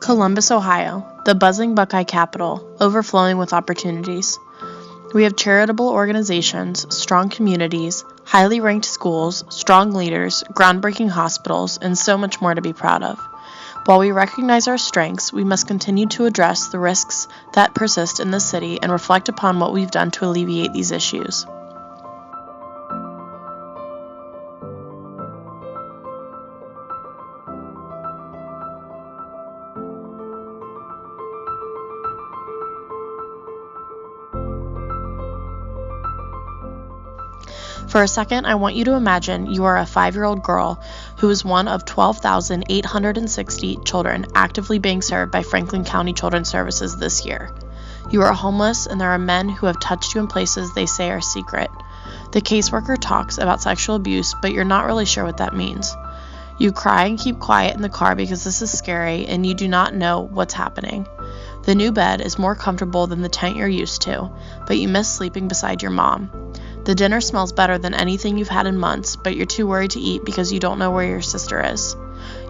Columbus, Ohio, the buzzing Buckeye capital, overflowing with opportunities. We have charitable organizations, strong communities, highly ranked schools, strong leaders, groundbreaking hospitals, and so much more to be proud of. While we recognize our strengths, we must continue to address the risks that persist in this city and reflect upon what we've done to alleviate these issues. For a second, I want you to imagine you are a 5-year-old girl who is one of 12,860 children actively being served by Franklin County Children's Services this year. You are homeless, and there are men who have touched you in places they say are secret. The caseworker talks about sexual abuse, but you're not really sure what that means. You cry and keep quiet in the car because this is scary and you do not know what's happening. The new bed is more comfortable than the tent you're used to, but you miss sleeping beside your mom. The dinner smells better than anything you've had in months, but you're too worried to eat because you don't know where your sister is.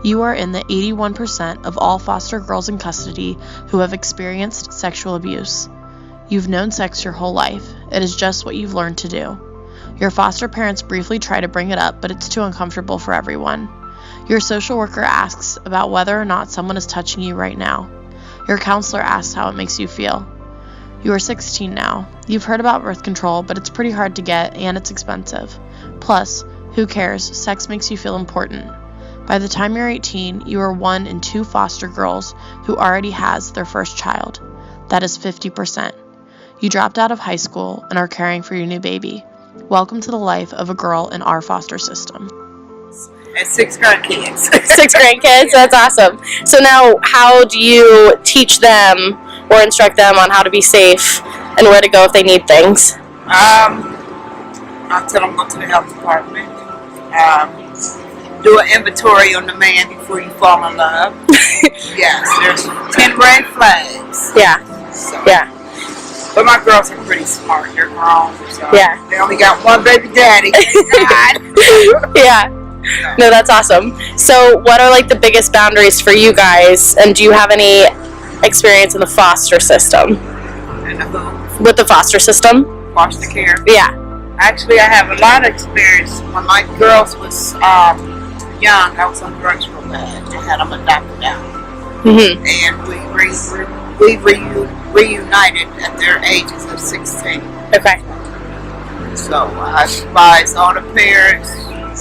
You are in the 81% of all foster girls in custody who have experienced sexual abuse. You've known sex your whole life. It is just what you've learned to do. Your foster parents briefly try to bring it up, but it's too uncomfortable for everyone. Your social worker asks about whether or not someone is touching you right now. Your counselor asks how it makes you feel. You are 16 now. You've heard about birth control, but it's pretty hard to get and it's expensive. Plus, who cares? Sex makes you feel important. By the time you're 18, you are one in 2 foster girls who already has their first child. That is 50%. You dropped out of high school and are caring for your new baby. Welcome to the life of a girl in our foster system. And 6 grandkids. 6 grandkids? That's awesome. So now, how do you teach them or instruct them on how to be safe and where to go if they need things? I'll tell them go to the health department. Do an inventory on the man before you fall in love. Yes, there's 10 red flags. Yeah. So, Yeah. But my girls are pretty smart. They're grown. So Yeah. They only got one baby daddy. Yeah. No, that's awesome. So what are like the biggest boundaries for you guys, and do you have any experience in the foster system? And who? With the foster system? Foster care. Yeah. Actually, I have a lot of experience. When my girls was young, I was on drugs real bad. I had them adopted out. Mm-hmm. And we reunited at their ages of 16. Okay. So I advise all the parents,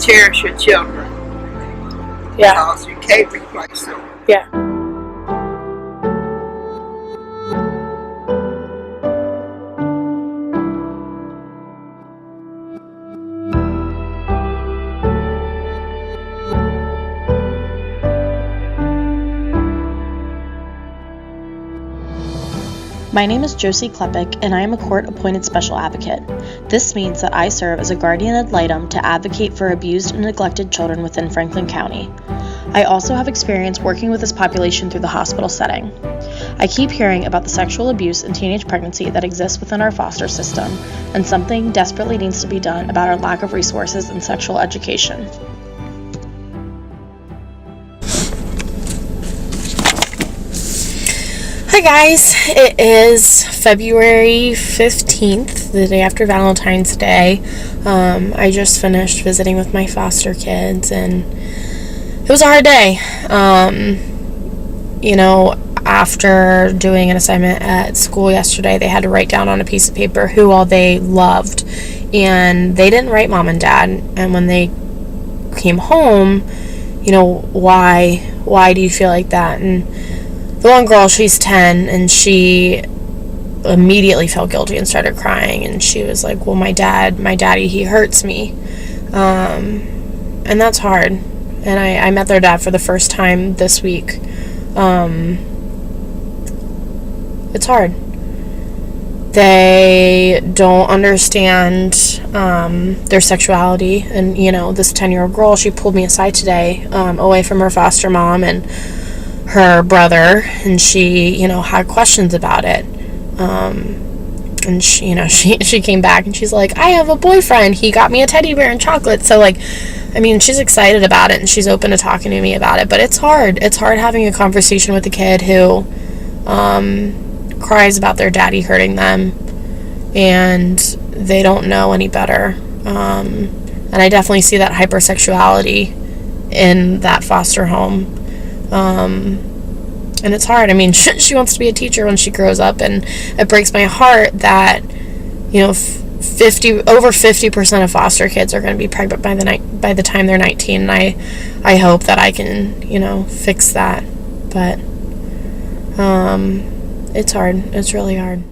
cherish your children. Yeah. Because you can't replace them. Yeah. My name is Josie Klepek, and I am a court-appointed special advocate. This means that I serve as a guardian ad litem to advocate for abused and neglected children within Franklin County. I also have experience working with this population through the hospital setting. I keep hearing about the sexual abuse and teenage pregnancy that exists within our foster system, and something desperately needs to be done about our lack of resources in sexual education. Hi guys, it is February 15th, the day after Valentine's Day. I just finished visiting with my foster kids and it was a hard day. After doing an assignment at school yesterday, they had to write down on a piece of paper who all they loved, and they didn't write mom and dad. And when they came home, why do you feel like that? And the one girl, she's 10, and she immediately felt guilty and started crying, and she was like, well, my daddy, he hurts me. And that's hard. And I met their dad for the first time this week. It's hard. They don't understand their sexuality. And, this 10-year-old girl, she pulled me aside today, away from her foster mom and her brother, and she, had questions about it. And she came back and she's like, I have a boyfriend. He got me a teddy bear and chocolate. So, I mean, she's excited about it and she's open to talking to me about it, but it's hard. It's hard having a conversation with a kid who cries about their daddy hurting them and they don't know any better. And I definitely see that hypersexuality in that foster home. And it's hard. I mean, she wants to be a teacher when she grows up, and it breaks my heart that, you know, over 50% of foster kids are going to be pregnant by the time they're 19, and I hope that I can, you know, fix that. But it's hard. It's really hard.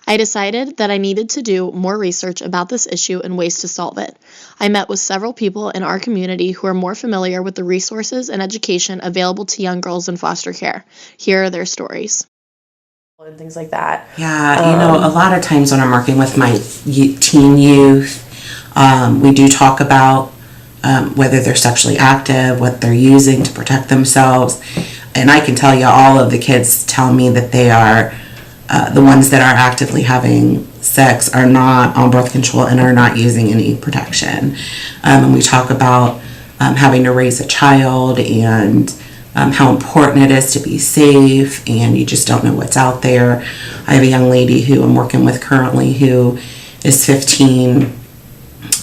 I decided that I needed to do more research about this issue and ways to solve it. I met with several people in our community who are more familiar with the resources and education available to young girls in foster care. Here are their stories. And things like that. Yeah, you know, a lot of times when I'm working with my teen youth, we do talk about whether they're sexually active, what they're using to protect themselves. And I can tell you, all of the kids tell me that they are, the ones that are actively having sex are not on birth control and are not using any protection. And we talk about having to raise a child and how important it is to be safe, and you just don't know what's out there. I have a young lady who I'm working with currently who is 15,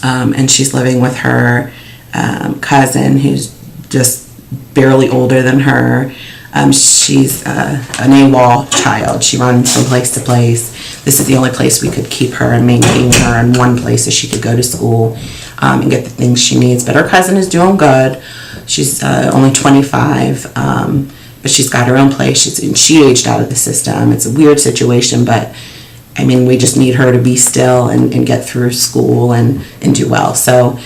and she's living with her cousin who's just barely older than her. She's an AWOL child. She runs from place to place. This is the only place we could keep her and maintain her in one place so she could go to school and get the things she needs. But her cousin is doing good. She's only 25, but she's got her own place. She aged out of the system. It's a weird situation, but I mean, we just need her to be still and get through school and do well. So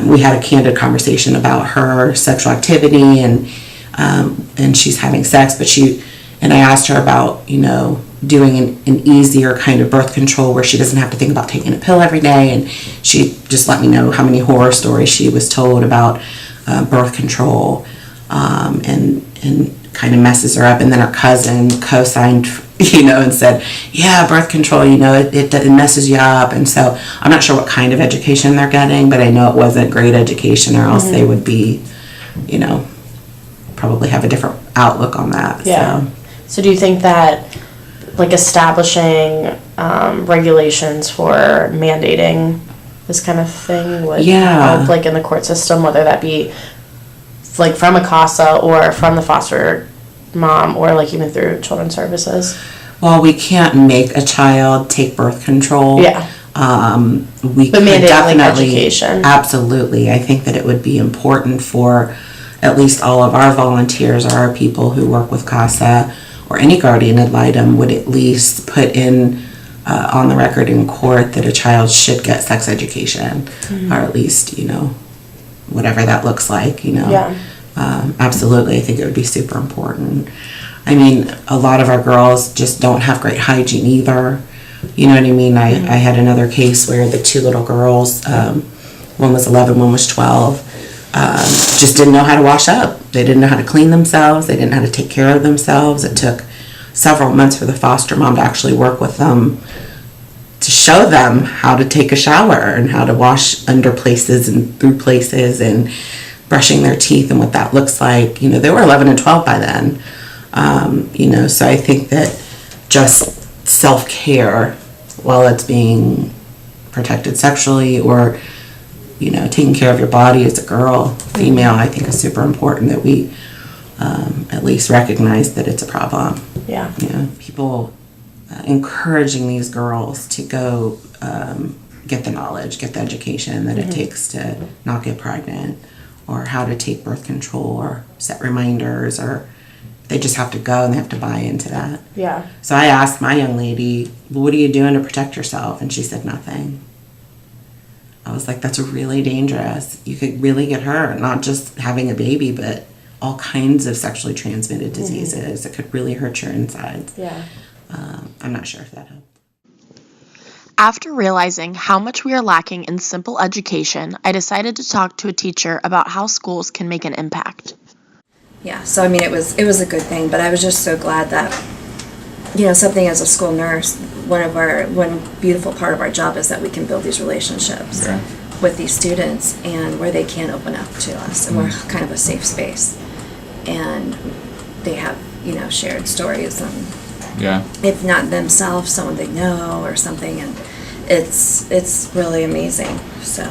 we had a candid conversation about her sexual activity and she's having sex, but I asked her about, you know, doing an easier kind of birth control where she doesn't have to think about taking a pill every day, and she just let me know how many horror stories she was told about birth control, and kind of messes her up. And then her cousin co-signed, you know, and said, yeah, birth control, you know, it messes you up. And so I'm not sure what kind of education they're getting, but I know it wasn't great education, or else they would be, you know, probably have a different outlook on that. Yeah. So do you think that, like, establishing regulations for mandating this kind of thing would help, like, in the court system, whether that be like from a CASA or from the foster mom, or like even through children's services? Well, we can't make a child take birth control. Yeah. We but could mandating, definitely, like, education. Absolutely. I think that it would be important for at least all of our volunteers or our people who work with CASA or any guardian ad litem would at least put in on the record in court that a child should get sex education, or at least, you know, whatever that looks like, you know. Yeah. Absolutely, I think it would be super important. I mean, a lot of our girls just don't have great hygiene either. You know what I mean? I had another case where the two little girls, one was 11, one was 12, just didn't know how to wash up. They didn't know how to clean themselves. They didn't know how to take care of themselves. It took several months for the foster mom to actually work with them to show them how to take a shower and how to wash under places and through places and brushing their teeth and what that looks like. You know, they were 11 and 12 by then. You know, so I think that just self-care while it's being protected sexually, or, you know, taking care of your body as a girl, female, I think is super important that we at least recognize that it's a problem. Yeah. You know, people encouraging these girls to go get the knowledge, get the education that it takes to not get pregnant, or how to take birth control, or set reminders, or they just have to go and they have to buy into that. Yeah. So I asked my young lady, well, what are you doing to protect yourself? And she said, nothing. I was like, that's really dangerous. You could really get hurt, not just having a baby, but all kinds of sexually transmitted diseases that could really hurt your insides. Yeah. I'm not sure if that helped. After realizing how much we are lacking in simple education, I decided to talk to a teacher about how schools can make an impact. Yeah, so I mean, it was a good thing, but I was just so glad that, you know, something as a school nurse, one beautiful part of our job is that we can build these relationships. Yeah. with these students, and where they can open up to us, and we're kind of a safe space, and they have, you know, shared stories, and if not themselves, someone they know or something, and it's really amazing. So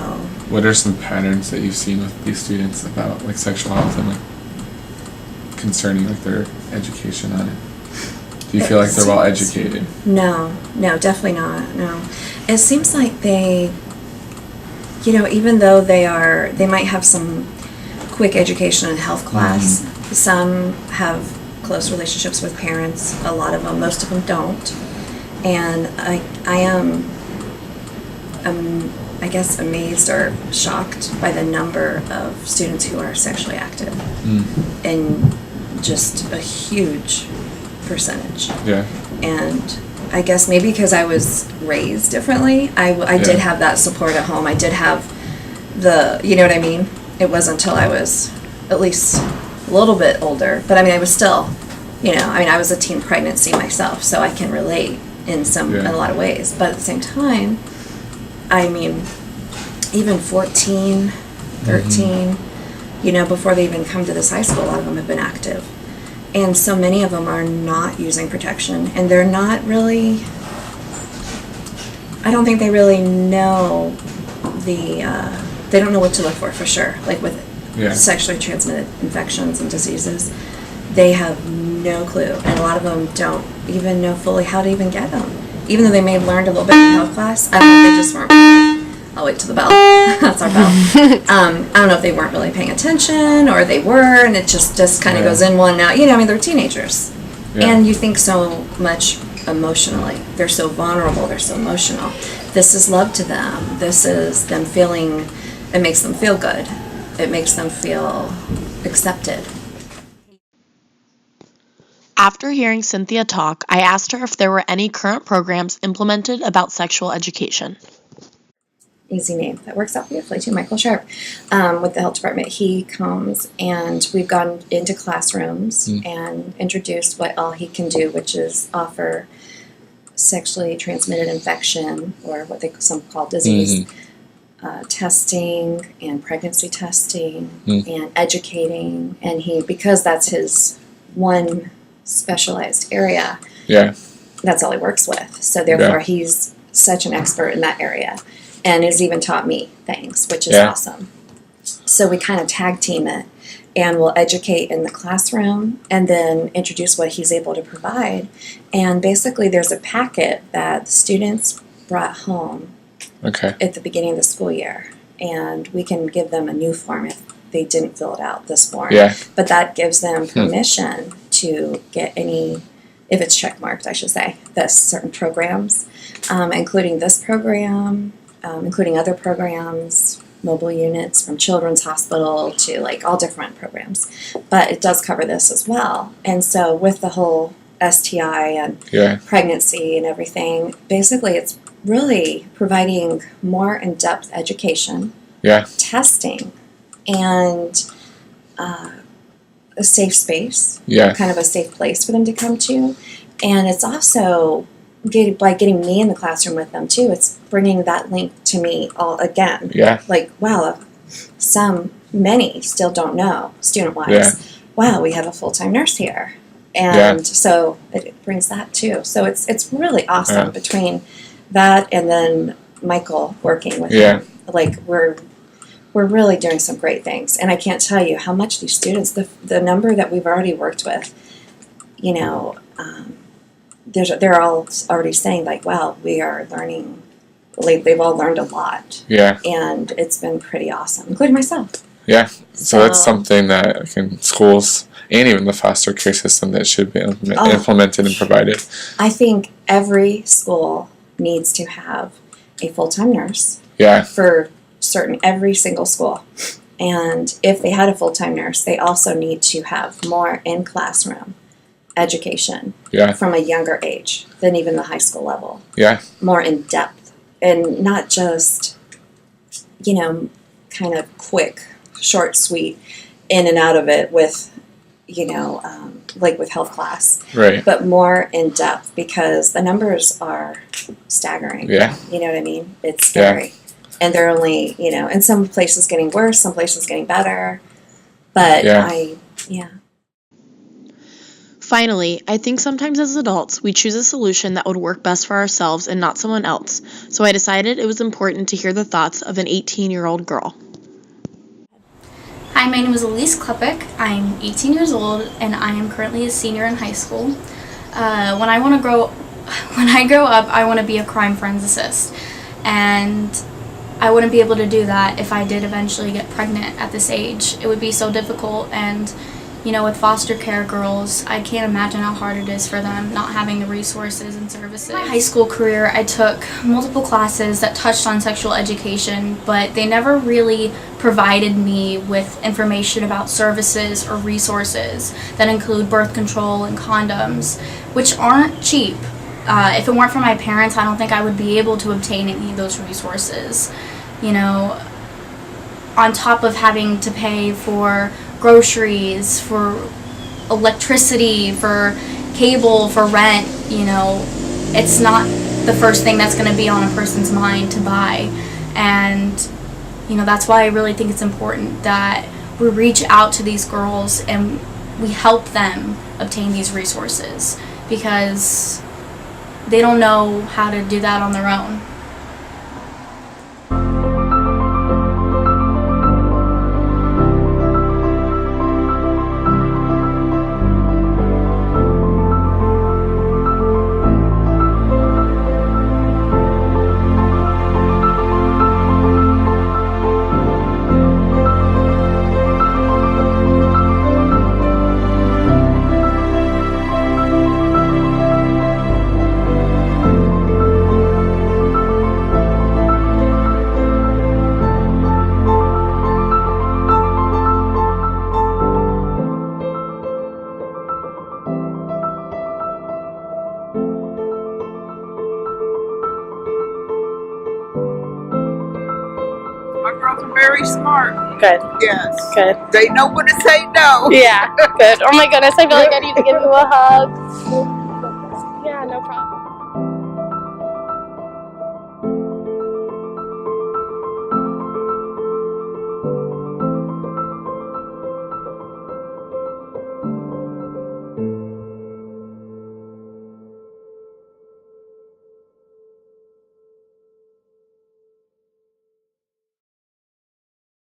what are some patterns that you've seen with these students about like sexual health and like concerning like their education on it? Do you feel like they're well educated? No, definitely not. No, it seems like they, you know, even though they might have some quick education in health class, some have close relationships with parents, a lot of them, most of them don't. And I am, I guess, amazed or shocked by the number of students who are sexually active. And just a huge percentage. Yeah. And I guess maybe because I was raised differently, I did have that support at home. I did have the, you know what I mean? It wasn't until I was at least a little bit older, but I mean, I was still, you know, I mean, I was a teen pregnancy myself, so I can relate in a lot of ways. But at the same time, I mean, even 14, 13, you know, before they even come to this high school, a lot of them have been active. And so many of them are not using protection, and they're not really, I don't think they really know they don't know what to look for sure. Like with sexually transmitted infections and diseases, they have no clue. And a lot of them don't even know fully how to even get them. Even though they may have learned a little bit in health class, I don't know if they just weren't, I'll wait till the bell. That's our bell. I don't know if they weren't really paying attention, or they were, and it just kind of goes in one out. You know, I mean, they're teenagers. And you think so much emotionally. They're so vulnerable. They're so emotional. This is love to them. This is them feeling, it makes them feel good. It makes them feel accepted. After hearing Cynthia talk, I asked her if there were any current programs implemented about sexual education. Easy name. That works out beautifully too. Michael Sharp with the health department. He comes, and we've gone into classrooms and introduced what all he can do, which is offer sexually transmitted infection, or what some call disease, testing and pregnancy testing and educating. And because that's his one specialized area, that's all he works with. So therefore he's such an expert in that area, and has even taught me things, which is awesome. So we kind of tag team it, and we'll educate in the classroom and then introduce what he's able to provide. And basically there's a packet that the students brought home at the beginning of the school year, and we can give them a new form if they didn't fill it out, this form. But that gives them permission to get any, if it's checkmarked, I should say, the certain programs, including this program, including other programs, mobile units from Children's Hospital to like all different programs. But it does cover this as well. And so with the whole STI and pregnancy and everything, basically it's really providing more in-depth education, testing, and a safe space, kind of a safe place for them to come to. And it's also by getting me in the classroom with them too, it's bringing that link to me all again. Like, wow, many still don't know, student-wise, wow, we have a full-time nurse here. And so it brings that too. So it's really awesome between that and then Michael working with him. Like, we're really doing some great things. And I can't tell you how much these students, the number that we've already worked with, you know, they're all already saying like, wow, we are learning, like, they've all learned a lot. And it's been pretty awesome, including myself. So that's something that in schools and even the foster care system that should be implemented and provided. I think every school needs to have a full-time nurse. For every single school. And if they had a full-time nurse, they also need to have more in-classroom education from a younger age than even the high school level. More in depth, and not just, you know, kind of quick, short, sweet, in and out of it with, you know, like with health class. But more in depth, because the numbers are staggering. You know what I mean? It's scary. and they're only, in some places getting worse, some places getting better. But Yeah. Finally, I think sometimes as adults, we choose a solution that would work best for ourselves and not someone else, so I decided it was important to hear the thoughts of an 18-year-old girl. Hi, my name is Elise Klepek. I'm 18 years old, and I am currently a senior in high school. When I grow up, I want to be a crime forensic, and I wouldn't be able to do that if I did eventually get pregnant at this age. It would be so difficult, and with foster care girls, I can't imagine how hard it is for them not having the resources and services. In my high school career, I took multiple classes that touched on sexual education, but they never really provided me with information about services or resources that include birth control and condoms, which aren't cheap. If it weren't for my parents, I don't think I would be able to obtain any of those resources. On top of having to pay for groceries, for electricity, for cable, for rent, it's not the first thing that's going to be on a person's mind to buy. And, that's why I really think it's important that we reach out to these girls and we help them obtain these resources, because they don't know how to do that on their own. My girls are very smart. Good. Yes. Good. They know when to say no. Yeah, good. Oh my goodness, I feel like I need to give you a hug.